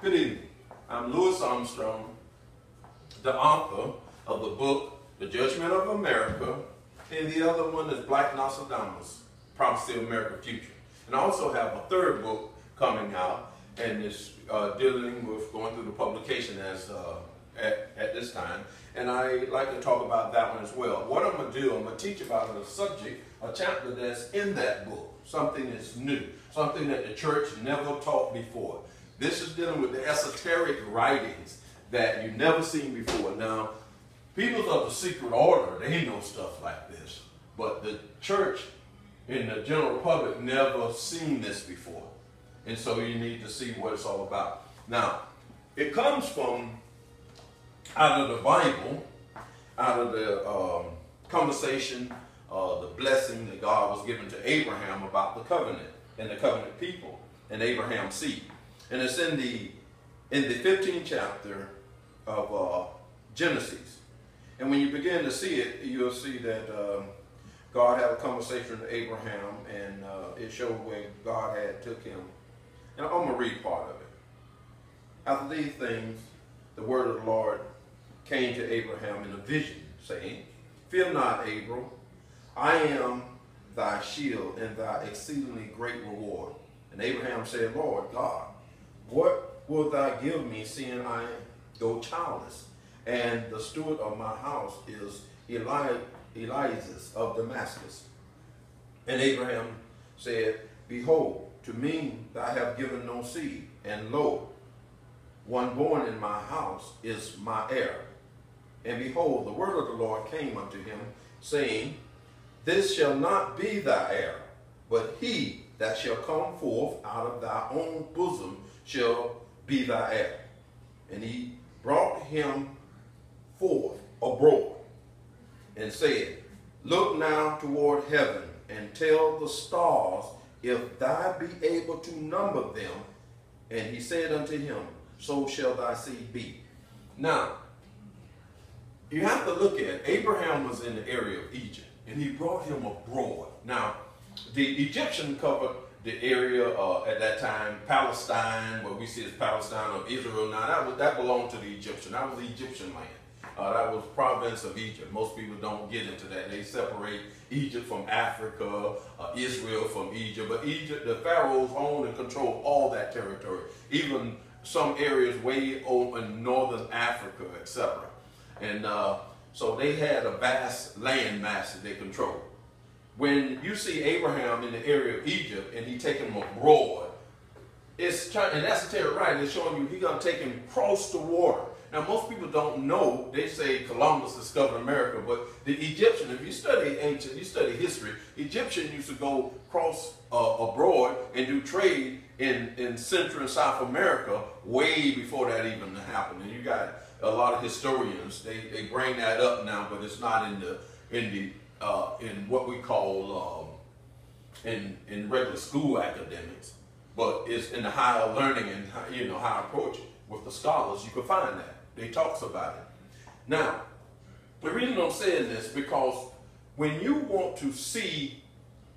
Good evening. I'm Louis Armstrong, the author of the book, The Judgment of America, and the other one is Black Nostradamus, Prophecy of America's Future. And I also have a third book coming out, and it's dealing with going through the publication as at this time. And I like to talk about that one as well. What I'm going to do, I'm going to teach about a subject, a chapter that's in that book, something that's new, something that the church never taught before. This is dealing with the esoteric writings that you've never seen before. Now, people of the secret order, they know stuff like this, but the church and the general public never seen this before. And so you need to see what it's all about. Now, it comes from out of the Bible, out of the conversation, the blessing that God was given to Abraham about the covenant and the covenant people and Abraham's seed. And it's in the 15th chapter of Genesis. And when you begin to see it, you'll see that God had a conversation with Abraham, and it showed where God had took him. And I'm going to read part of it. After these things, the word of the Lord came to Abraham in a vision, saying, "Fear not, Abram, I am thy shield and thy exceedingly great reward." And Abraham said, "Lord God, what wilt thou give me, seeing I go childless? And the steward of my house is Eliezer of Damascus." And Abraham said, "Behold, to me thou hast given no seed, and lo, one born in my house is my heir." And behold, the word of the Lord came unto him, saying, "This shall not be thy heir, but he that shall come forth out of thy own bosom shall be thy heir." And he brought him forth abroad, and said, "Look now toward heaven, and tell the stars, if thou be able to number them." And he said unto him, "So shall thy seed be." Now, you have to look at, Abraham was in the area of Egypt, and he brought him abroad. Now, the Egyptian covered the area at that time, Palestine, what we see as Palestine of Israel. Now, that belonged to the Egyptian. That was the Egyptian land. That was province of Egypt. Most people don't get into that. They separate Egypt from Africa, Israel from Egypt. But Egypt, the pharaohs owned and controlled all that territory, even some areas way over in northern Africa, etc. And so they had a vast land mass that they controlled. When you see Abraham in the area of Egypt and he taking him abroad, and that's the terror, right? It's showing you he's going to take him across the water. Now, most people don't know. They say Columbus discovered America, but the Egyptian, if you study ancient, you study history, Egyptian used to go cross abroad and do trade in Central and South America way before that even happened. And you got a lot of historians. They bring that up now, but it's not in what we call in regular school academics, but it's in the higher learning and higher approach with the scholars. You can find that. They talks about it. Now, the reason I'm saying this, because when you want to see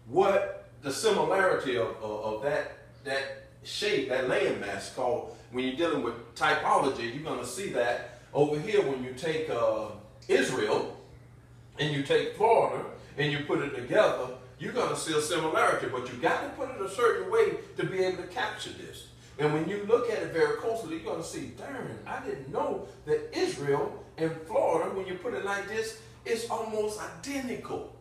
what the similarity of that shape, that landmass called, when you're dealing with typology, you're going to see that over here when you take Israel and you take Florida and you put it together, you're going to see a similarity, but you got to put it a certain way to be able to capture this. And when you look at it very closely, you're going to see, darn, I didn't know that Israel and Florida, when you put it like this, is almost identical.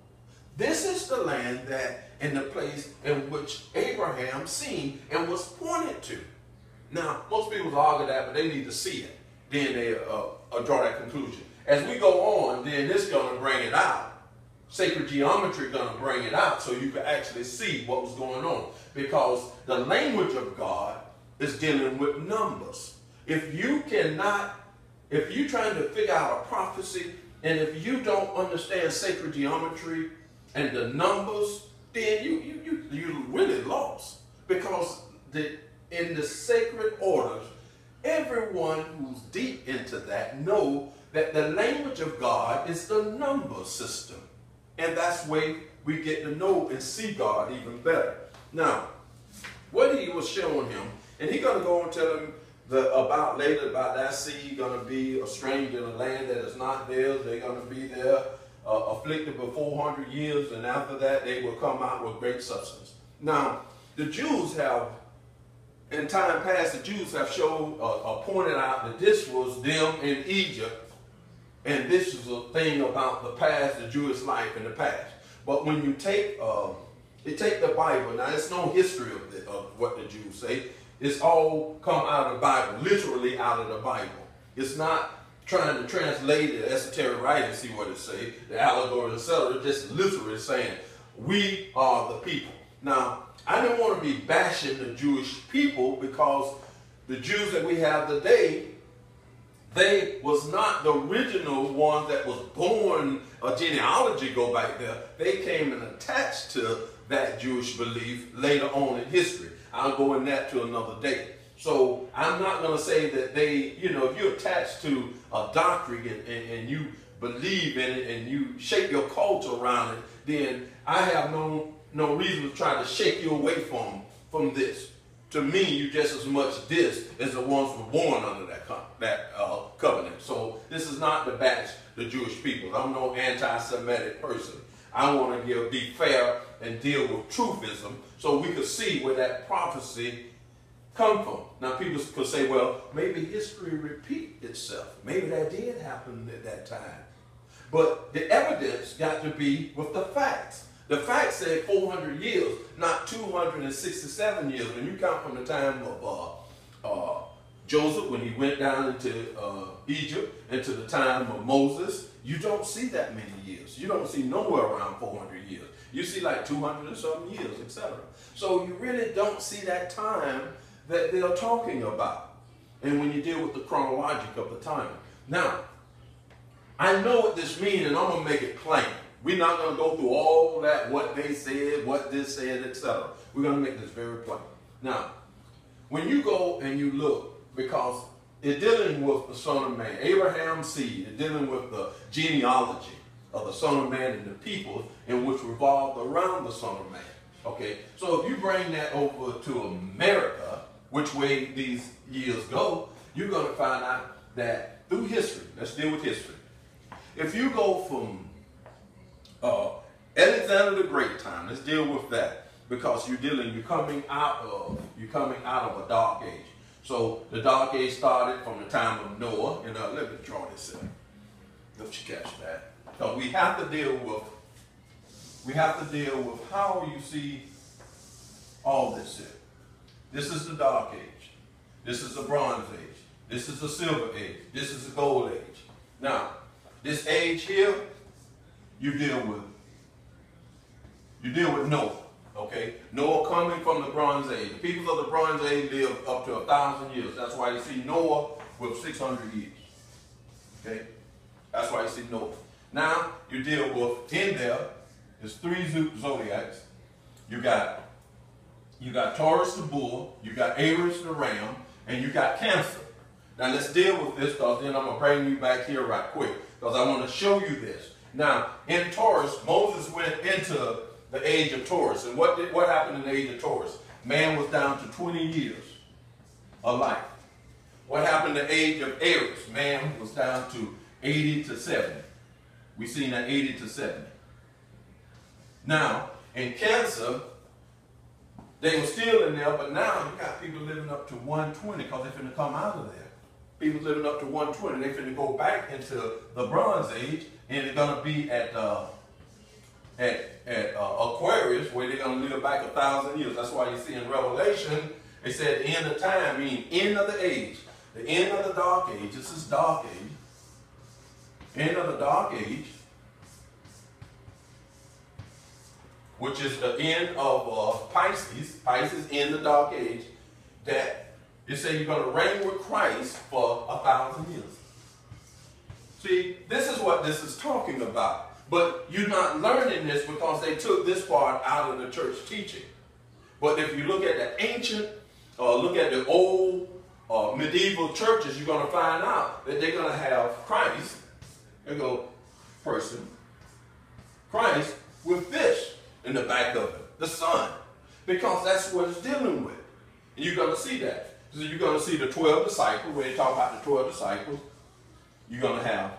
This is the land that, and the place in which Abraham seen and was pointed to. Now, most people argue that, but they need to see it. Then they draw that conclusion. As we go on, then this is going to bring it out. Sacred geometry is going to bring it out so you can actually see what was going on. Because the language of God is dealing with numbers. If you're trying to figure out a prophecy, and if you don't understand sacred geometry and the numbers, then you really lost. Because in the sacred orders, everyone who's deep into that know that the language of God is the number system. And that's where we get to know and see God even better. Now, what he was showing him, and he's going to go and tell him about that seed going to be a stranger in a land that is not theirs. They're going to be there afflicted for 400 years, and after that they will come out with great substance. Now, the Jews have, in time past, the Jews have showed pointed out that this was them in Egypt, and this is a thing about the past, the Jewish life in the past. But when you take the Bible, now there's no history of what the Jews say. It's all come out of the Bible, literally out of the Bible. It's not trying to translate the esoteric writing, see what it say, the allegory, etc. Just literally saying, we are the people. Now, I don't want to be bashing the Jewish people, because the Jews that we have today, they was not the original ones that was born, a genealogy go back there. They came and attached to that Jewish belief later on in history. I'll go in that to another day. So I'm not going to say that they, if you're attached to a doctrine and you believe in it and you shape your culture around it, then I have no reason to try to shake you away from this. To me, you just as much this as the ones who were born under that covenant. So this is not to bash the Jewish people. I'm no anti-Semitic person. I want to be fair and deal with truthism so we could see where that prophecy come from. Now people could say, well, maybe history repeat itself. Maybe that did happen at that time. But the evidence got to be with the facts. The facts said 400 years, not 267 years. When you count from the time of Joseph, when he went down into Egypt, and to the time of Moses, you don't see that many years. You don't see nowhere around 400 years. You see like 200 and something years, etc. So you really don't see that time that they're talking about. And when you deal with the chronologic of the time. Now, I know what this means, and I'm going to make it plain. We're not going to go through all that, what they said, what this said, etc. We're going to make this very plain. Now, when you go and you look, because it's dealing with the Son of Man, Abraham's seed, it's dealing with the genealogy of the Son of Man and the people in which revolved around the Son of Man. Okay, so if you bring that over to America, which way these years go, you're going to find out that through history, let's deal with history. If you go from Alexander the Great time, let's deal with that, because you're coming out of a dark age. So the dark age started from the time of Noah, and let me draw this in. Let you catch that. So we have to deal with how you see all this here. This is the dark age. This is the bronze age. This is the silver age. This is the gold age. Now, this age here, you deal with Noah. Okay? Noah coming from the Bronze Age. The people of the Bronze Age lived up to 1,000 years. That's why you see Noah with 600 years. Okay? That's why you see Noah. Now, you deal with, in there's 3 zodiacs. You got Taurus the bull, you got Aries the ram, and you got Cancer. Now, let's deal with this, because then I'm going to bring you back here right quick, because I want to show you this. Now, in Taurus, Moses went into the age of Taurus. And what happened in the age of Taurus? Man was down to 20 years of life. What happened in the age of Aries? Man was down to 80 to 70. We've seen that 80 to 70. Now, in Cancer, they were still in there, but now you got people living up to 120, because they're finna come out of there. People living up to 120. They're finna go back into the Bronze Age, and they're gonna be at Aquarius, where they're gonna live back 1,000 years. That's why you see in Revelation, it said the end of time, meaning end of the age. The end of the dark age. This is dark age. End of the dark age, which is the end of Pisces. Pisces in the dark age. That it said you're going to reign with Christ for 1,000 years. See, this is what this is talking about. But you're not learning this because they took this part out of the church teaching. But if you look at the ancient, look at the old medieval churches, you're going to find out that they're going to have Christ, Christ with this in the back of it, the sun, because that's what it's dealing with. And you're going to see that. So you're going to see the 12 disciples. When you talk about the 12 disciples, you're going to have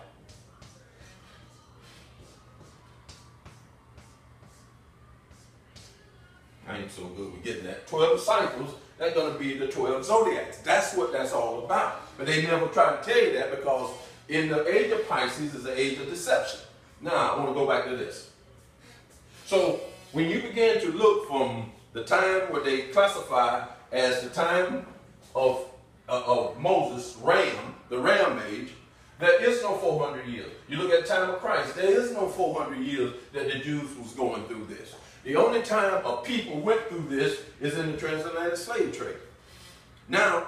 I ain't so good with getting that. 12 disciples, they're going to be the 12 zodiacs. That's what that's all about. But they never try to tell you that because in the age of Pisces is the age of deception. Now, I want to go back to this. So, when you begin to look from the time where they classify as the time of Moses' ram, the ram age, there is no 400 years. You look at the time of Christ, there is no 400 years that the Jews was going through this. The only time a people went through this is in the transatlantic slave trade. Now,